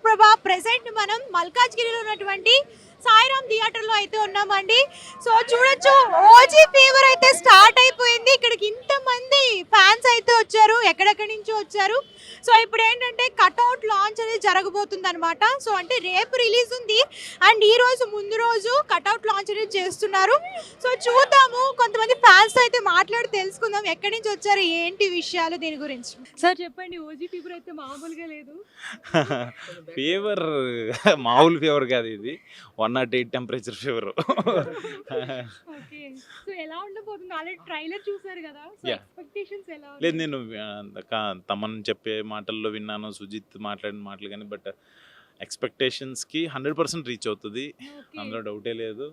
ప్రభ. Present మనం మల్కాజ్గిరిలో ఉన్నటువంటి సాయిరామ్ థియేటర్ లో అయితే ఉన్నామండి. సో చూడొచ్చు, ఓజీ ఫీవర్ అయితే స్టార్ట్ అయిపోయింది. ఇక్కడికి ఇంతమంది ఫ్యాన్స్ అయితే వచ్చారు, ఎక్కడెక్కడి నుంచో వచ్చారు. సో ఇప్పుడు ఏంటంటే కట్అవుట్ లాంచ్ అనేది జరగబోతుంది అనమాట. సో అంటే రేపు రిలీజ్ ఉంది అండ్ ఈ రోజు ముందు రోజు కట్అవుట్ లాంచ్ అనేది చేస్తున్నారు. సో చూద్దాము, కొంతమంది ఫ్యాన్స్ అయితే మాట్లాడి తెలుసుకుందాం ఎక్కడి నుంచి వచ్చారు, ఏంటి విషయాలు దీని గురించి. సార్ చెప్పండి, ఓజీ ఫీవర్ అయితే మామూలుగా లేదు. ఫీవర్ మామూలు ఫీవర్ కాదు, ఇది 108 టెంపరేచర్ ఫీవర్. ఓకే, సో ఎలా ఉండబోతుంది? ఆల్రెడీ ట్రైలర్ చూసారు కదా, సో Yeah. ఎక్స్పెక్టేషన్స్ ఎలా ఉన్నాయి? లేదు, నేను తమన్ చెప్పే మాటల్లో విన్నాను, సుజిత్ మాట్లాడిన మాటలు కానీ, బట్ ఎక్స్పెక్టేషన్స్కి 100% రీచ్ అవుతుంది, Okay. అందులో డౌటే లేదు.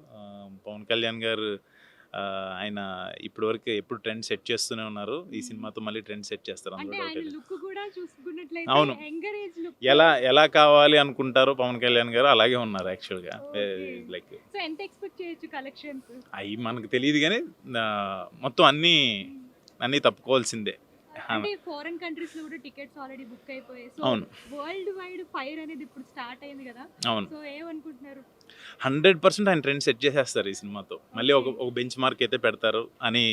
పవన్ కళ్యాణ్ గారు ఆయన ఇప్పటివరకు ఎప్పుడు ట్రెండ్ సెట్ చేస్తూనే ఉన్నారు, ఈ సినిమాతో మళ్ళీ ట్రెండ్ సెట్ చేస్తారు, అంటే అందులో డౌటే ఆయన లేదు. లుక్ కూడా చూసుకున్నట్లయితే అవును. Younger age look. ఎలా కావాలి అనుకుంటారో పవన్ కళ్యాణ్ గారు అలాగే ఉన్నారు యాక్చువల్గా. Okay. లైక్ సో ఎంత ఎక్స్పెక్ట్ చేయొచ్చు కలెక్షన్స్? అవి మనకు తెలియదు కానీ మొత్తం అన్నీ తప్పుకోవాల్సిందే. అంటే ఫారెన్ కంట్రీస్ లో కూడా టికెట్స్ ఆల్రెడీ బుక్ అయిపోయాయి. సో అవును. వరల్డ్ వైడ్ ఫైర్ అనేది ఇప్పుడు స్టార్ట్ అయింది కదా, అవును, సో ఏమనుకుంటున్నారు? 100% ఆయన ట్రెండ్ సెట్ చేసేస్తారు ఈ సినిమాతో. మళ్ళీ ఒక బెంచ్ మార్క్ అయితే పెడతారు అని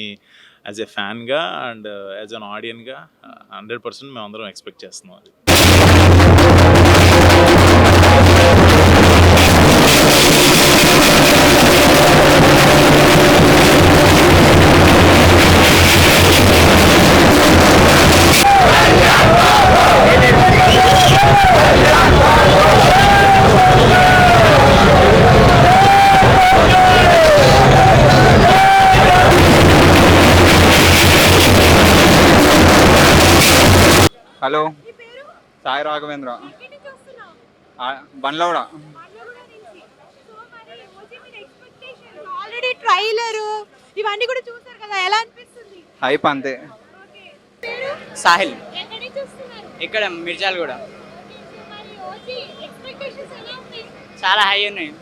యాజ్ ఎ ఫ్యాన్గా అండ్ యాజ్ అన్ ఆడియన్గా 100% మేము అందరం ఎక్స్పెక్ట్ చేస్తున్నాం అది. హలో, మీ పేరు? సాయి రాఘవేంద్ర, ఎక్కడి నుంచి వస్తున్నావు? బండ్లవడ. బండ్లగూడ నుంచి. సో మరి ఓజీ మీద ఎక్స్పెక్టేషన్స్, ఆల్రెడీ ట్రైలర్ ఇవన్నీ కూడా చూసారు కదా, ఎలా అనిపిస్తుంది? హైప్ అంతే. ఓకే, పేరు? సాహిల్ ఎక్కడి నుంచి వస్తున్నారు? ఇక్కడ మిర్జాల్ కూడా ఓకే, సో మరి ఓజీ ఎక్స్పెక్టేషన్స్ ఎలా ఉన్నాయి? చాలా హై ఉన్నాయి.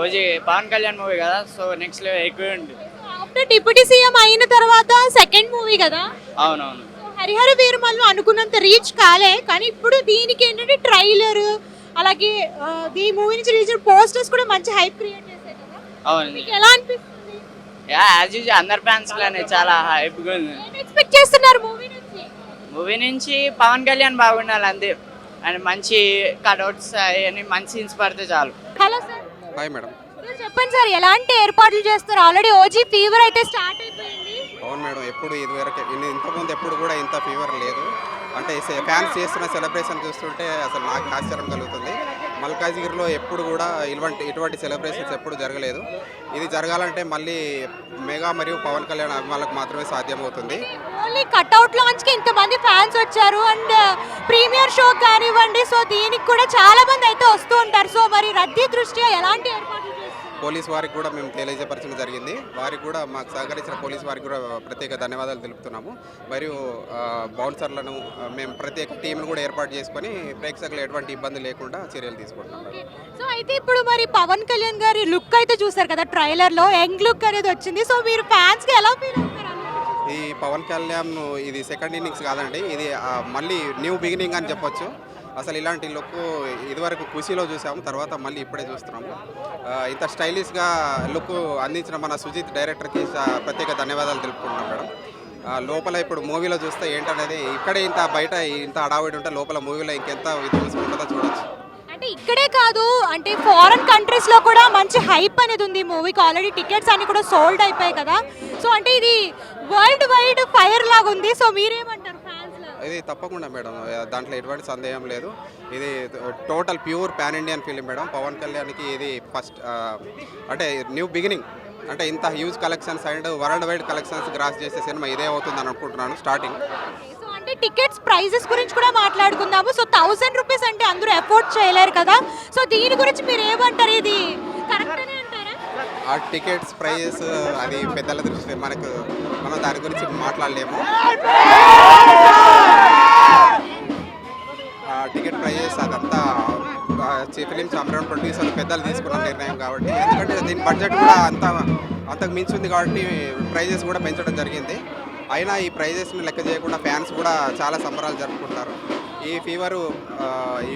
ఓజీ పవన్ కళ్యాణ్ మూవీ కదా, సో నెక్స్ట్ లెవెల్ ఎక్కువ ఉంది. ఆఫ్టర్ డిప్యూటీ సీఎం అయిన తర్వాత సెకండ్ మూవీ కదా, అవునవును. సో హరిహర వీరమల్లు అనుకున్నంత రీచ్ కాలే, కానీ ఇప్పుడు దీనికి ఏంటంటే ట్రైలర్ అలాగే ఈ మూవీ నుంచి రీచ్ పోస్టర్స్ కూడా మంచి హైప్ క్రియేట్ చేశాయి కదా, అవును. మీకు ఎలా అనిపిస్తుంది? యాజ్ యూజువల్ అందరి ఫ్యాన్స్ లానే చాలా హైప్గా ఉంది. ఏం ఎక్స్పెక్ట్ చేస్తున్నారు మూవీ నుంచి? మూవీ నుంచి పవన్ కళ్యాణ్ బాగుండాలి అంతే, అండ్ మంచి కట్అవుట్స్ అవన్నీ మంచి సీన్స్ పడితే చాలు. Hello sir. Hi madam. Sir చెప్పండి సార్, ఎలాంటి ఏర్పాట్లు చేస్తారు? ఆల్రెడీ ఓజీ ఫీవర్ అయితే స్టార్ట్ అయిపోయింది. అవును మేడం, ఎప్పుడు ఇదివరకు ఇంతకుముందు ఎప్పుడు కూడా ఇంత ఫీవర్ లేదు. అంటే ఫ్యాన్స్ చేస్తున్న సెలబ్రేషన్ చూస్తుంటే అసలు నాకు ఆశ్చర్యం కలుగుతుంది. మల్కాజ్గిరిలో ఎప్పుడు కూడా ఇటువంటి సెలబ్రేషన్స్ ఎప్పుడు జరగలేదు. ఇది జరగాలంటే మళ్ళీ మెగా మరియు పవన్ కళ్యాణ్ అభిమానులకు మాత్రమే సాధ్యమవుతుంది. ఓన్లీ కట్అవుట్ లాంచ్ కి ఇంతమంది ఫ్యాన్స్ వచ్చారు అండ్ ప్రీమియర్ షో కానివ్వండి, సో దీనికి కూడా చాలా మంది అయితే వస్తూ ఉంటారు. సో మరి రద్దీ దృష్ట్యా ఎలాంటి ఏర్పాట్లు చేస్తారు? పోలీస్ వారికి కూడా మేము తెలియజేపరచడం జరిగింది. వారికి కూడా మాకు సహకరించిన పోలీస్ వారికి కూడా ప్రత్యేక ధన్యవాదాలు తెలుపుతున్నాము. మరియు బౌన్సర్లను మేము ప్రత్యేక టీంను కూడా ఏర్పాటు చేసుకొని ప్రేక్షకులు ఎటువంటి ఇబ్బంది లేకుండా చర్యలు తీసుకుంటున్నాం. సో అయితే ఇప్పుడు మరి పవన్ కళ్యాణ్ గారి లుక్ అయితే చూసారు కదా ట్రైలర్ లో, యంగ్ లుక్ అనేది వచ్చింది. సో మీరు ఫ్యాన్స్ కి ఎలా ఫీల్ అవుతారు? ఈ పవన్ కళ్యాణ్ ఇది సెకండ్ ఇన్నింగ్స్ కాదండి, ఇది మళ్ళీ న్యూ బిగినింగ్ అని చెప్పొచ్చు. అసలు ఇలాంటి లుక్ ఇదివరకు ఖుషీలో చూసాము, తర్వాత మళ్ళీ ఇప్పుడే చూస్తున్నాము. ఇంత స్టైలిష్గా లుక్ అందించిన మన సుజిత్ డైరెక్టర్కి ప్రత్యేక ధన్యవాదాలు తెలుపుకుంటున్నాం మేడం. లోపల ఇప్పుడు మూవీలో చూస్తే ఏంటనేది ఇక్కడే ఇంత బయట ఇంత హడావిడి ఉంటే లోపల మూవీలో ఇంకెంత విధ్వంసం ఉంటుందో చూడొచ్చు. అంటే ఇక్కడే కాదు, అంటే ఫారెన్ కంట్రీస్ లో కూడా మంచి హైప్ అనేది ఉంది మూవీకి. ఆల్రెడీ టికెట్స్ అన్ని కూడా సోల్డ్ అయిపోయాయి కదా, సో అంటే ఇది వరల్డ్ వైడ్ ఫైర్ లాగా ఉంది. సో మీరేమంటారు ఫ్యాన్స్? ఇది తప్పకుండా మేడం, దాంట్లో ఎటువంటి సందేహం లేదు. ఇది total pure pan Indian film madam. Pawan కళ్యాణ్కి ఇది ఫస్ట్ అంటే న్యూ బిగినింగ్. అంటే ఇంత huge collections and worldwide collections gross చేసే సినిమా ఇదే అవుతుందని అనుకుంటున్నాను స్టార్టింగ్. సో అంటే టికెట్స్ ప్రైజెస్ గురించి కూడా మాట్లాడుకుందాము. సో 1000 రూపీస్ అంటే అందరూ అఫోర్డ్ చేయలేరు కదా, సో దీని గురించి మీరు ఏమంటారు? ఇది కరెక్ట్ అని అంటారా? ఆ టికెట్స్ ప్రైజెస్ అది పెద్దల దృష్టి, మనం దాని గురించి మాట్లాడలేము. టికెట్ ప్రైజెస్ అదంతా ఫిలిమ్స్ అమరౌండ్ ప్రొడ్యూసర్లు పెద్దలు తీసుకున్న నిర్ణయం కాబట్టి, ఎందుకంటే దీని బడ్జెట్ కూడా అంతకు మించి ఉంది కాబట్టి ప్రైజెస్ కూడా పెంచడం జరిగింది. అయినా ఈ ప్రైజెస్ని లెక్క చేయకుండా ఫ్యాన్స్ కూడా చాలా సంబరాలు జరుపుకుంటారు. ఈ ఈ ఫీవరు ఈ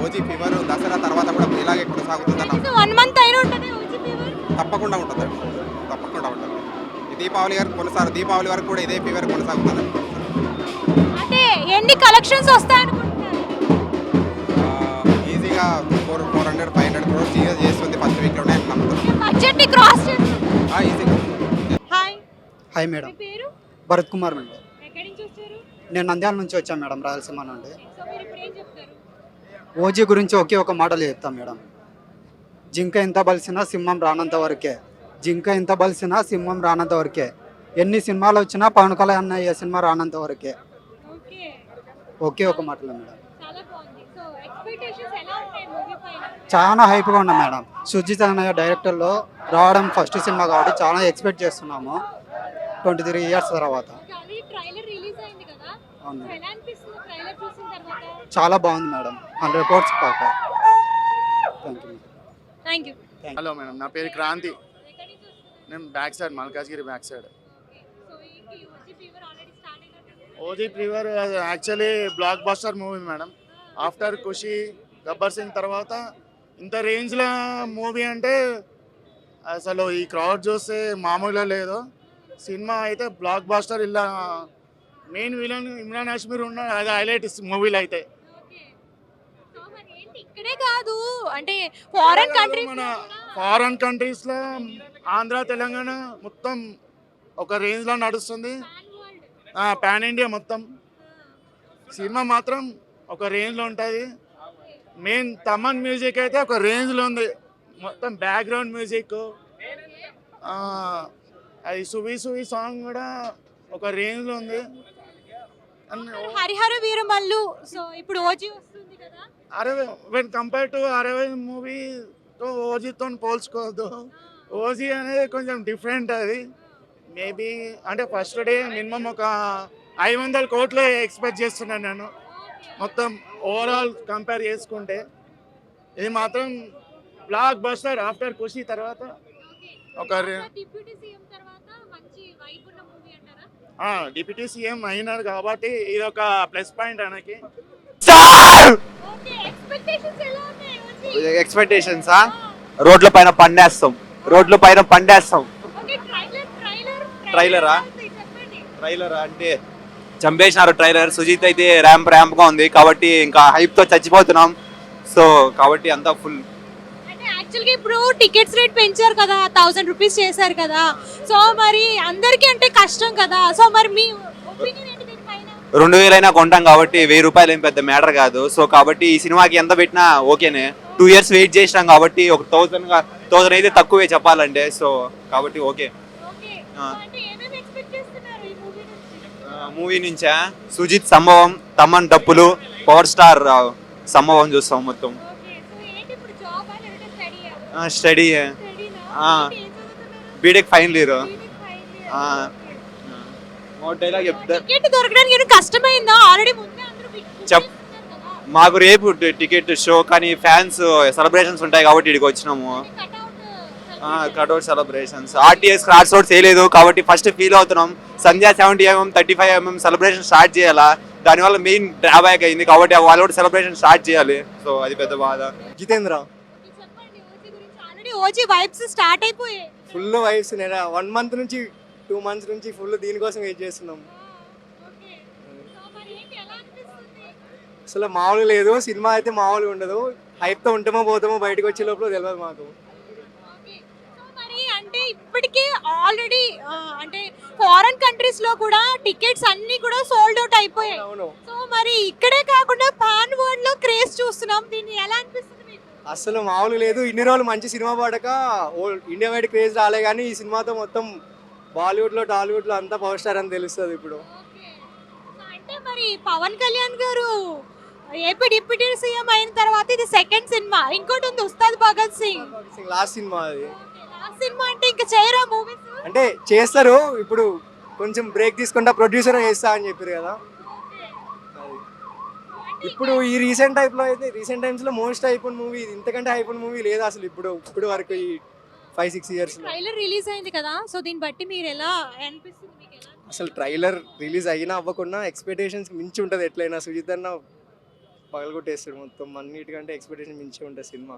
ఓజీ ఫీవరు దసరా తర్వాత కూడా ఇలాగే కొనసాగుతుందన్న 1 మంత్ అయినా ఉంటుంది ఓజీ ఫీవర్. తప్పకుండా ఉంటుందండి, తప్పకుండా ఉంటుంది. ఈ దీపావళి వరకు కూడా ఇదే ఫీవర్ కొనసాగుతుందండి. అంటే ఎన్ని కలెక్షన్స్ వస్తాయనుకుంటున్నారు? ఈజీగా 400-500 క్రోర్స్ ఈజీగా చేస్తుంది ఫస్ట్ వీక్లోనే నమ్ముతున్నాను. బడ్జెట్ ని క్రాస్ చేస్తుంది. ఈజీగా. హాయ్, హాయ్ మీ మేడం, పేరు? భరత్ కుమార్ మేడం. ఎక్కడి నుంచి వచ్చారు? నేను నంద్యాల నుంచి వచ్చాను మేడం, రాయలసీమ నుండి. సో మీరు ఇప్పుడు ఏం చెప్తారు? ఓజీ గురించి ఒకే ఒక మాటలు చెప్తాం మేడం. జింక ఎంత బలిసినా సింహం రానంత వరకే, జింక ఎంత బలిసినా సింహం రానంత వరకే, ఎన్ని సినిమాలు వచ్చినా పవన్ కళ్యాణ్ ఏ సినిమా రానంత వరకే. ఓకే, ఒకే ఒక మాటలు మేడం. చాలా బాగుంది. సో ఎక్స్పెక్టేషన్స్ ఎలా ఉంటాయి మూవీ పైన? చాలా హైప్గా ఉన్నాం మేడం. సుజిత్ అన్నయ్య డైరెక్టర్లో రావడం ఫస్ట్ సినిమా కాబట్టి చాలా ఎక్స్పెక్ట్ చేస్తున్నాము 23 ఇయర్స్ తర్వాత. ఆల్రెడీ ట్రైలర్ రిలీజ్ అయింది కదా, అవును, సో ఎలా అనిపిస్తుంది ట్రైలర్ చూసిన తర్వాత? చాలా బాగుంది మేడం, 100 కోట్స్ పాక. Thank you. Thank you. Hello madam, నా పేరు క్రాంతి. ఎక్కడి నుంచి వస్తున్నారు? నేను back side Malkajgiri back side. Okay, so ఏంటి ఓజీ ఫీవర్ ఆల్రెడీ స్టార్ట్ అయినట్టుంది? OG fever actually blockbuster movie madam. After Kushi, Gabbar Singh తర్వాత ఇంత రేంజ్లో మూవీ అంటే అసలు ఈ క్రౌడ్ చూస్తే మామూలుగా లేదు. సినిమా అయితే బ్లాక్ బస్టర్. ఇలా మెయిన్ విలన్ ఇమ్రాన్ హాష్మీ ఉన్న అది హైలైట్ మూవీలో అయితే. ఓకే, సో మరి ఏంటి ఇక్కడే కాదు అంటే ఫారెన్ కంట్రీస్ మన ఫారెన్ కంట్రీస్లో ఆంధ్ర తెలంగాణ మొత్తం ఒక రేంజ్లో నడుస్తుంది. పాన్ ఇండియా మొత్తం సినిమా మాత్రం ఒక రేంజ్లో ఉంటుంది. మెయిన్ తమన్ మ్యూజిక్ అయితే ఒక రేంజ్లో ఉంది. మొత్తం బ్యాక్గ్రౌండ్ మ్యూజిక్, అది సువి సువి సాంగ్ కూడా ఒక రేంజ్లో ఉంది. హరిహర వీరమల్లు, సో ఇప్పుడు ఓజీ వస్తుంది కదా. అరవై వెన్ కంపేర్ టు అరవై మూవీతో ఓజీతో పోల్చుకోవద్దు. ఓజీ అనేది కొంచెం డిఫరెంట్. అది మేబీ అంటే ఫస్ట్ డే మినిమం ఒక 500 కోట్లు ఎక్స్పెక్ట్ చేస్తున్నాను నేను. మొత్తం ఓవరాల్ కంపేర్ చేసుకుంటే ఇది మాత్రం బ్లాక్ బస్టర్. ఆఫ్టర్ ఖుషి తర్వాత ఒక డిప్యూటీ సీఎం తర్వాత మంచి వైబ్ ఉన్న మూవీ అంటారా? డిప్యూటీ సీఎం అయినాడు కాబట్టి ఇది ఒక ప్లస్ పాయింట్ ఆయనకి. ఓకే, ఎక్స్పెక్టేషన్స్ ఎలా ఉన్నాయి ఓజీ? ఎక్స్పెక్టేషన్సా? రోడ్ల పైన పండేస్తాం. ఓకే, ట్రైలరా? చెప్పండి. ట్రైలర్ అంటే చంపేసినారు ట్రైలర్. సుజిత్ అయితే ర్యాంప్ గా ఉంది కాబట్టి ఇంకా హైప్ తో చచ్చిపోతున్నాం. సో కాబట్టి అంతా ఫుల్. అంటే యాక్చువల్గా ఇప్పుడు టికెట్స్ రేట్ పెంచారు కదా, 1000 రూపీస్ చేశారు కదా. సో మరి అందరికీ అంటే కష్టం కదా. సో మరి మీ ఒపీనియన్ ఏంటి దీనిపైన? 2000 అయినా కొంటాం కాబట్టి 1000 రూపాయలు ఏం పెద్ద మ్యాటర్ కాదు. సో కాబట్టి ఈ సినిమాకి ఎంత పెట్టినా ఓకేనే. 2 years వెయిట్ చేసినాం కాబట్టి ఒక 1000 అయితే తక్కువే చెప్పాలంటే. సో కాబట్టి ఓకే. ఓకే, అంటే ఏమేమి ఎక్స్పెక్ట్ చేస్తున్నారు ఈ మూవీ నుంచి? మూవీ నుంచా సుజిత్ సంభవం, తమన్ డప్పులు, పవర్ స్టార్ సంభవం చూస్తాం మొత్తం. ఓకే, సో ఏంటి ఇప్పుడు జాబ్ లేదంటే స్టడీయా? స్టడీ స్టడీనా? ఆ. ఏం చదువుతున్నారు? BTech final year. BTech final year. ఆ. ఓకే. డైలాగ్ చెప్తా. టికెట్ దొరకడానికి ఏమైనా కష్టమైందా? ఆల్రెడీ ముందే అందరూ book చెప్. చేసుకున్నారు కదా. మాకు రేపు టికెట్ షో కానీ ఫ్యాన్స్ సెలబ్రేషన్స్ ఉంటాయి కాబట్టి ఇక్కడికి వచ్చినాము. Cutout celebrations RTS cross roads వేయలేదు కాబట్టి ఫస్ట్ ఫీల్ అవుతున్నాం. సంధ్యా 70mm 35mm సెలబ్రేషన్ స్టార్ట్ చేయాలా, దానివల్ల మెయిన్ డ్రాబ్యాక్ అయింది కాబట్టి వాళ్ళు కూడా సెలబ్రేషన్ స్టార్ట్ చేయాలి. సో అది పెద్ద బాధ. జితేంద్ర, చెప్పండి ఓజీ గురించి. ఆల్రెడీ ఓజీ వైబ్స్ స్టార్ట్ అయిపోయాయి. Full vibes. నేను 1 month నుంచి 2 months నుంచి ఫుల్ దీనికోసం వెయిట్ చేస్తున్నాం. ఓకే, సో మరి ఏంటి ఎలా అనిపిస్తుంది? అసలు మామూలు లేదు, సినిమా అయితే మామూలుగా ఉండదు. హైప్తో ఉంటామో పోతామో బయటకు వచ్చే లోపల తెలియదు మాకు. ఓకే, సో మరి అంటే ఇప్పటికే ఆల్రెడీ అంటే ఫారెన్ కంట్రీస్ లో కూడా టికెట్స్ అన్ని కూడా సోల్డ్ అవుట్ అయిపోయాయి. అవును, సో మరి ఇక్కడే కాకుండా పాన్ వరల్డ్ లో క్రేజ్ చూస్తున్నాం. దీన్ని ఎలా అనిపిస్తుంది మీకు? అసలు మామూలు లేదు. ఇన్ని రోజులు మంచి సినిమా పడక ఇండియా వైడ్ క్రేజ్ రాలే, కానీ ఈ సినిమాతో మొత్తం బాలీవుడ్లో టాలీవుడ్లో అంతా పవర్ స్టార్ అని తెలుస్తుంది ఇప్పుడు. ఓకే, సో అంటే మరి పవన్ కళ్యాణ్ గారు ఏపీ డిప్యూటీ సీఎం అయిన తర్వాత ఇది సెకండ్ సినిమా. ఇంకోటి ఉంది ఉస్తాద్ భగత్ సింగ్. లాస్ట్ సినిమా అది. లాస్ట్ సినిమా అంటే ఇంకా చేయరా మూవీస్? అంటే చేస్తారు, ఇప్పుడు కొంచెం బ్రేక్ తీసుకుంటా ప్రొడ్యూసర్ చేస్తా అని చెప్పారు కదా. అది ఇప్పుడు ఈ రీసెంట్ టైమ్స్ లో మోస్ట్ అయిపోయిన మూవీ, ఇంతకంటే అయిపోయిన మూవీ లేదు అసలు ఇప్పుడు వరకు ఈ 5-6 years. ట్రైలర్ రిలీజ్ అయింది కదా, సో దీన్ని బట్టి మీరు ఎలా అనిపిస్తుంది మీకు? ఎలా అసలు ట్రైలర్ రిలీజ్ అయినా అవ్వకుండా ఎక్స్పెక్టేషన్స్ మించి ఉంటుంది ఎట్లయినా. సుజిత్ అన్న పగలగొట్టేస్తాడు మొత్తం. అన్నిటికంటే ఎక్స్పెక్టేషన్ మించి ఉంటుంది సినిమా.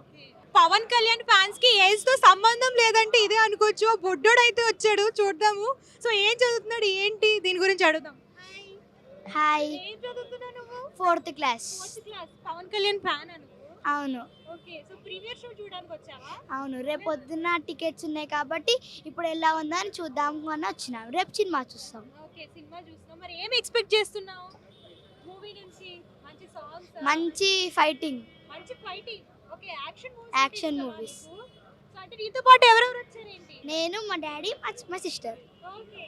పవన్ కళ్యాణ్ ఫ్యాన్స్ కి ఏజ్ తో సంబంధం లేదంటే ఇదే అనుకోవచ్చు. బొడ్డోడు అయితే వచ్చాడు, చూద్దాము. సో ఏం చదువుతున్నాడు ఏంటి దీని గురించి అడుగుదాం. హాయ్, ఏం చదువుతున్నావు నువ్వు? 4th class. Fourth class. Pawan Kalyan fan అను. అవును ఓకే, సో ప్రీవియస్ షో చూడడానికి వచ్చావా? అవును, రేపు పొద్దున్న టికెట్స్ ఉన్నాయి కాబట్టి ఇప్పుడు ఎలా ఉందా అని చూద్దాం అని వచ్చినాం. రేపు సినిమా చూస్తాం. ఓకే, సినిమా చూస్తున్నావు. మరి ఏం ఎక్స్పెక్ట్ చేస్తున్నావు మూవీ నుంచి? మంచి సాంగ్స్, మంచి ఫైటింగ్, మంచి fighting. Okay, action movies. Action movies. So అంటే నీతో పాటు ఎవరెవరు వచ్చారేంటి? నేను, మా డాడీ, మా సిస్టర్. ఓకే.